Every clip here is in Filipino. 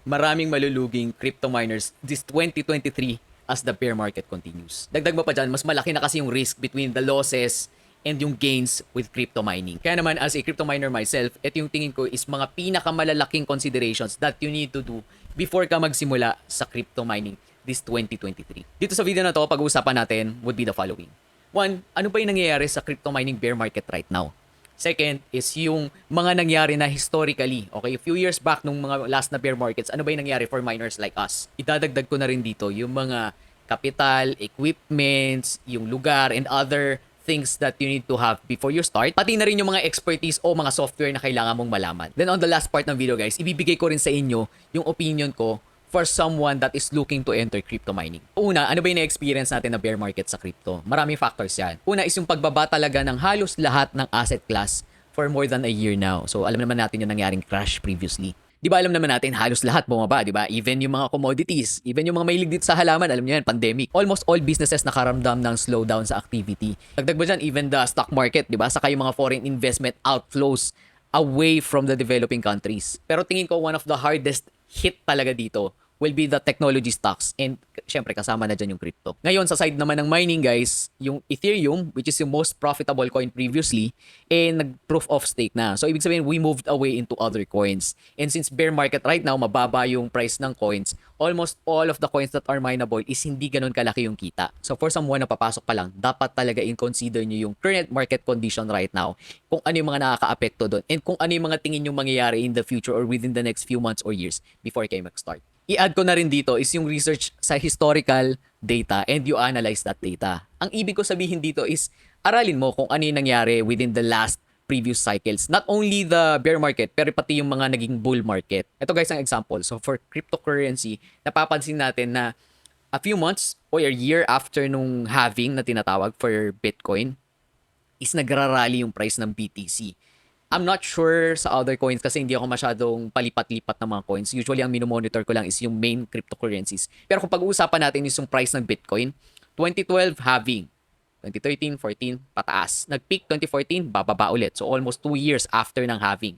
maraming maluluging crypto miners this 2023 as the bear market continues. Dagdag mo pa dyan, mas malaki na kasi yung risk between the losses and yung gains with crypto mining. Kaya naman, as a crypto miner myself, ito yung tingin ko is mga pinakamalalaking considerations that you need to do before ka magsimula sa crypto mining this 2023. Dito sa video na to, pag-uusapan natin would be the following. One, ano ba yung nangyayari sa crypto mining bear market right now? Second is yung mga nangyari na historically. Okay, a few years back nung mga last na bear markets, ano ba yung nangyari for miners like us? Idadagdag ko na rin dito yung mga capital, equipments, yung lugar, and other things that you need to have before you start. Pati na rin yung mga expertise o mga software na kailangan mong malaman. Then on the last part ng video guys, ibibigay ko rin sa inyo yung opinion ko for someone that is looking to enter crypto mining. Una, ano ba yung na-experience natin na bear market sa crypto? Maraming factors yan. Una is yung pagbaba talaga ng halos lahat ng asset class for more than a year now. So alam naman natin yung nangyaring crash previously. Di ba alam naman natin halos lahat bumaba, di ba? Even yung mga commodities, even yung mga mahilig dito sa halaman, alam niyo yan, pandemic. Almost all businesses nakaramdam ng slowdown sa activity. Dagdag ba dyan, even the stock market, di ba? Saka yung mga foreign investment outflows away from the developing countries. Pero tingin ko one of the hardest hit talaga dito will be the technology stocks and syempre kasama na dyan yung crypto. Ngayon sa side naman ng mining guys, yung Ethereum which is yung most profitable coin previously nag-proof of stake na. So ibig sabihin we moved away into other coins. And since bear market right now, mababa yung price ng coins, almost all of the coins that are mineable is hindi ganun kalaki yung kita. So for someone na papasok pa lang, dapat talaga in-consider nyo yung current market condition right now, kung ano yung mga nakaka-apekto doon and kung ano yung mga tingin yung mangyayari in the future or within the next few months or years before kayo mag-start. I-add ko na rin dito is yung research sa historical data and you analyze that data. Ang ibig ko sabihin dito is aralin mo kung ano yung nangyari within the last previous cycles. Not only the bear market, pero pati yung mga naging bull market. Ito guys ang example. So for cryptocurrency, napapansin natin na a few months or a year after nung halving na tinatawag for Bitcoin, is nagrarally yung price ng BTC. I'm not sure sa other coins kasi hindi ako masyadong palipat-lipat ng mga coins. Usually, ang minomonitor ko lang is yung main cryptocurrencies. Pero kung pag-uusapan natin is yung price ng Bitcoin, 2012, halving. 2013, 14, pataas. Nag-peak 2014, bababa ulit. So, almost 2 years after ng halving.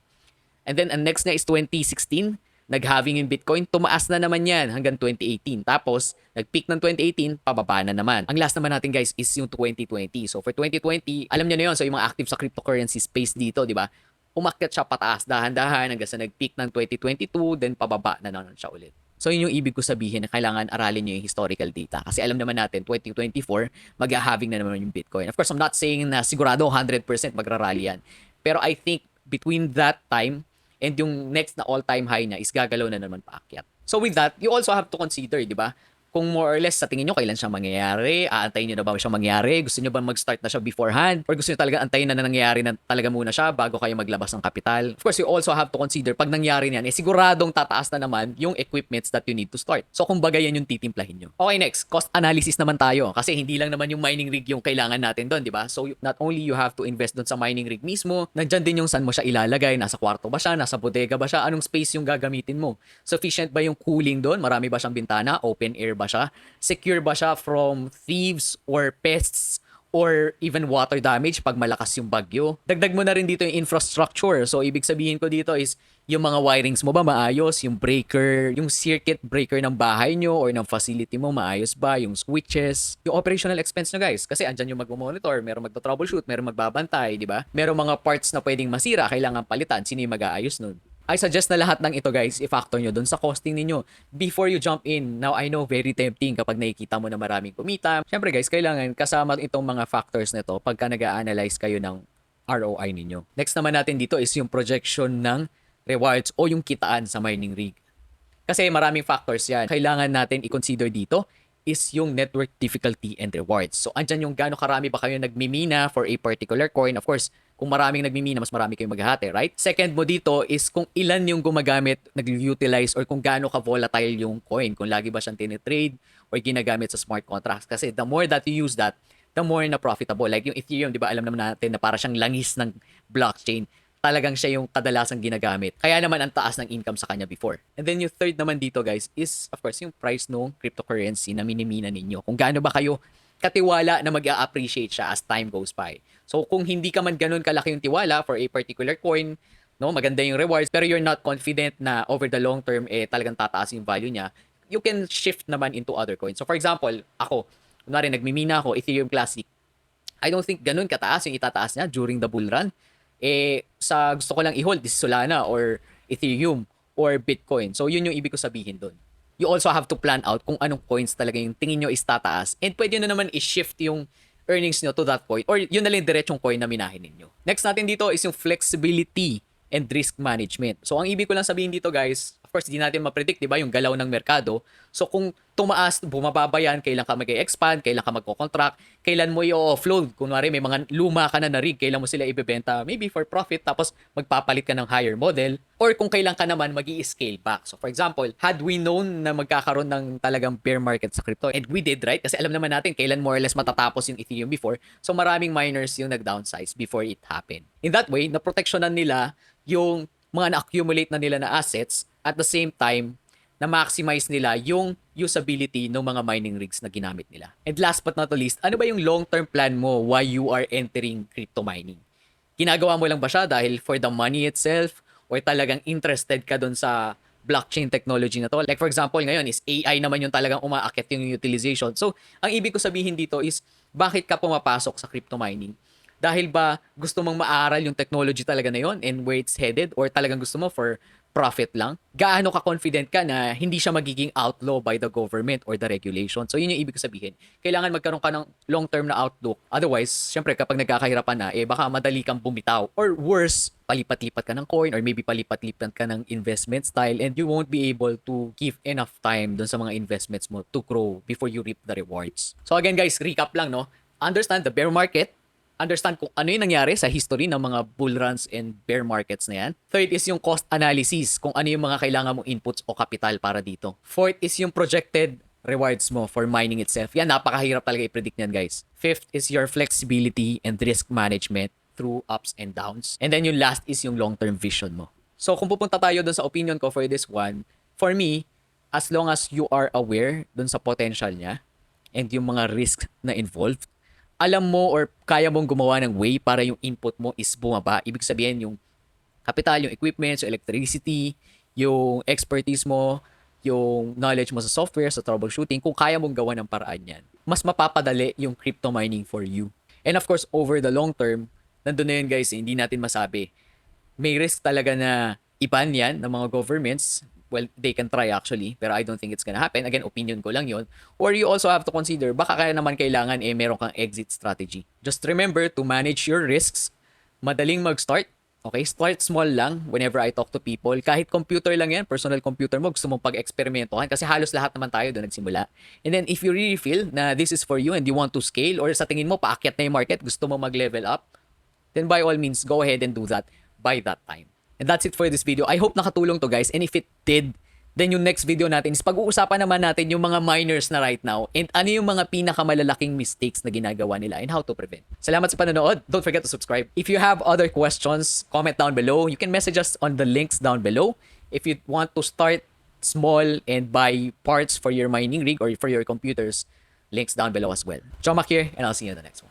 And then, ang next na is 2016, nag-halving yung Bitcoin, tumaas na naman yan hanggang 2018. Tapos, nag-peak ng 2018, pababa na naman. Ang last naman natin guys is yung 2020. So for 2020, alam niyo na yun, so yung mga active sa cryptocurrency space dito, di ba? Umakyat siya pataas, dahan-dahan hanggang sa nag-peak ng 2022, then pababa na naman siya ulit. So yun yung ibig ko sabihin na kailangan aralin nyo yung historical data. Kasi alam naman natin, 2024, mag-halving na naman yung Bitcoin. Of course, I'm not saying na sigurado 100% magrarally yan. Pero I think between that time and yung next na all-time high na is gagalaw na naman paakyat. So with that, you also have to consider, di ba? Kung more or less sa tingin nyo kailan siya mangyayari, aantayin nyo na ba siya mangyayari, gusto nyo ba mag-start na siya beforehand, or gusto nyo talaga antayin na nangyayari na talaga muna siya bago kayo maglabas ng kapital. Of course, you also have to consider pag nangyari niyan, siguradong tataas na naman yung equipments that you need to start. So kumbaga yan yung titimplahin nyo. Okay, next, cost analysis naman tayo. Kasi hindi lang naman yung mining rig yung kailangan natin doon, di ba? So not only you have to invest doon sa mining rig mismo, nandyan din yung saan mo siya ilalagay, nasa kwarto ba siya, nasa bodega ba siya, anong space yung gagamitin mo. Sufficient ba yung cooling doon? Marami ba siyang bintana? Open air ba siya? Secure ba siya from thieves or pests or even water damage pag malakas yung bagyo? Dagdag mo na rin dito yung infrastructure. So, ibig sabihin ko dito is yung mga wirings mo ba maayos? Yung breaker, yung circuit breaker ng bahay nyo or ng facility mo maayos ba? Yung switches, yung operational expense nyo guys. Kasi andyan yung mag-monitor, merong magta-troubleshoot, merong magbabantay, di ba? Merong mga parts na pwedeng masira, kailangan palitan. Sino yung mag-aayos nun? I suggest na lahat ng ito guys, i-factor nyo dun sa costing ninyo before you jump in. Now, I know very tempting kapag nakikita mo na maraming kumita. Siyempre guys, kailangan kasama itong mga factors nito pagka nag-a-analyze kayo ng ROI ninyo. Next naman natin dito is yung projection ng rewards o yung kitaan sa mining rig. Kasi maraming factors yan. Kailangan natin i-consider dito is yung network difficulty and rewards. So, andyan yung gaano karami ba kayo nagmimina for a particular coin. Of course, kung maraming nagmimina, mas marami kayong maghahati, right? Second mo dito is kung ilan yung gumagamit, nag-utilize, or kung gaano ka-volatile yung coin. Kung lagi ba siyang tinitrade or ginagamit sa smart contracts. Kasi the more that you use that, the more na profitable. Like yung Ethereum, di ba, alam naman natin na para siyang langis ng blockchain. Talagang siya yung kadalasang ginagamit. Kaya naman ang taas ng income sa kanya before. And then yung third naman dito guys is of course yung price ng cryptocurrency na minimina ninyo. Kung gaano ba kayo katiwala na mag-a-appreciate siya as time goes by. So kung hindi ka man ganun kalaki yung tiwala for a particular coin, no? Maganda yung rewards, pero you're not confident na over the long term, talagang tataas yung value niya, you can shift naman into other coins. So for example, ako, kunwari nagmimina ako, Ethereum Classic, I don't think ganun kataas yung itataas niya during the bull run. Sa gusto ko lang i-hold is Solana or Ethereum or Bitcoin. So, yun yung ibig ko sabihin doon. You also have to plan out kung anong coins talaga yung tingin nyo is tataas. And pwede na naman i-shift yung earnings nyo to that coin or yun na lang diretsong coin na minahin ninyo. Next natin dito is yung flexibility and risk management. So, ang ibig ko lang sabihin dito guys, of course, hindi natin ma-predict, di ba, yung galaw ng merkado. So, kung tumaas, bumababa yan, kailan ka mag-expand, kailan ka magko-contract, kailan mo i-offload. Kunwari, may mga luma ka na rig, kailan mo sila ibebenta, maybe for profit, tapos magpapalit ka ng higher model, or kung kailan ka naman mag-i-scale back. So, for example, had we known na magkakaroon ng talagang bear market sa crypto, and we did, right? Kasi alam naman natin, kailan more or less matatapos yung Ethereum before, so maraming miners yung nag-downsize before it happened. In that way, naproteksyonan nila yung mga na-accumulate na nila na assets at the same time, na-maximize nila yung usability ng mga mining rigs na ginamit nila. And last but not least, ano ba yung long-term plan mo why you are entering crypto mining? Ginagawa mo lang ba siya dahil for the money itself or talagang interested ka dun sa blockchain technology na to? Like for example, ngayon is AI naman yung talagang umaakit yung utilization. So, ang ibig ko sabihin dito is bakit ka pumapasok sa crypto mining? Dahil ba gusto mong maaral yung technology talaga na yon and where it's headed or talagang gusto mo for profit lang? Gaano ka confident ka na hindi siya magiging outlaw by the government or the regulation? So yun yung ibig sabihin. Kailangan magkaroon ka ng long-term na outlook. Otherwise, syempre kapag nagkakahirapan na, baka madali kang bumitaw. Or worse, palipat-lipat ka ng coin or maybe palipat-lipat ka ng investment style and you won't be able to give enough time dun sa mga investments mo to grow before you reap the rewards. So again guys, recap lang no. Understand the bear market, understand kung ano yung nangyari sa history ng mga bull runs and bear markets na yan. Third is yung cost analysis, kung ano yung mga kailangan mong inputs o capital para dito. Fourth is yung projected rewards mo for mining itself. Yan, napakahirap talaga i-predict yan guys. Fifth is your flexibility and risk management through ups and downs. And then yung last is yung long-term vision mo. So kung pupunta tayo dun sa opinion ko for this one, for me, as long as you are aware dun sa potential niya and yung mga risks na involved, alam mo or kaya mong gumawa ng way para yung input mo is bumaba. Ibig sabihin yung capital, yung equipment, yung electricity, yung expertise mo, yung knowledge mo sa software, sa troubleshooting, kung kaya mong gawa ng paraan yan, mas mapapadali yung crypto mining for you. And of course, over the long term, nandun na yun guys, hindi natin masabi. May risk talaga na iban yan ng mga governments. Well, they can try actually, pero I don't think it's gonna happen. Again, opinion ko lang yon. Or you also have to consider, baka kaya naman kailangan meron kang exit strategy. Just remember to manage your risks. Madaling mag-start. Okay, start small lang whenever I talk to people. Kahit computer lang yan, personal computer mo, gusto mong pag-eksperimentohan kasi halos lahat naman tayo doon nagsimula. And then if you really feel na this is for you and you want to scale or sa tingin mo paakyat na yung market, gusto mo mag-level up, then by all means, go ahead and do that by that time. And that's it for this video. I hope nakatulong to guys. And if it did, then yung next video natin is pag-uusapan naman natin yung mga miners na right now and ano yung mga pinakamalalaking mistakes na ginagawa nila and how to prevent. Salamat sa panonood. Don't forget to subscribe. If you have other questions, comment down below. You can message us on the links down below. If you want to start small and buy parts for your mining rig or for your computers, links down below as well. Chomak here and I'll see you in the next one.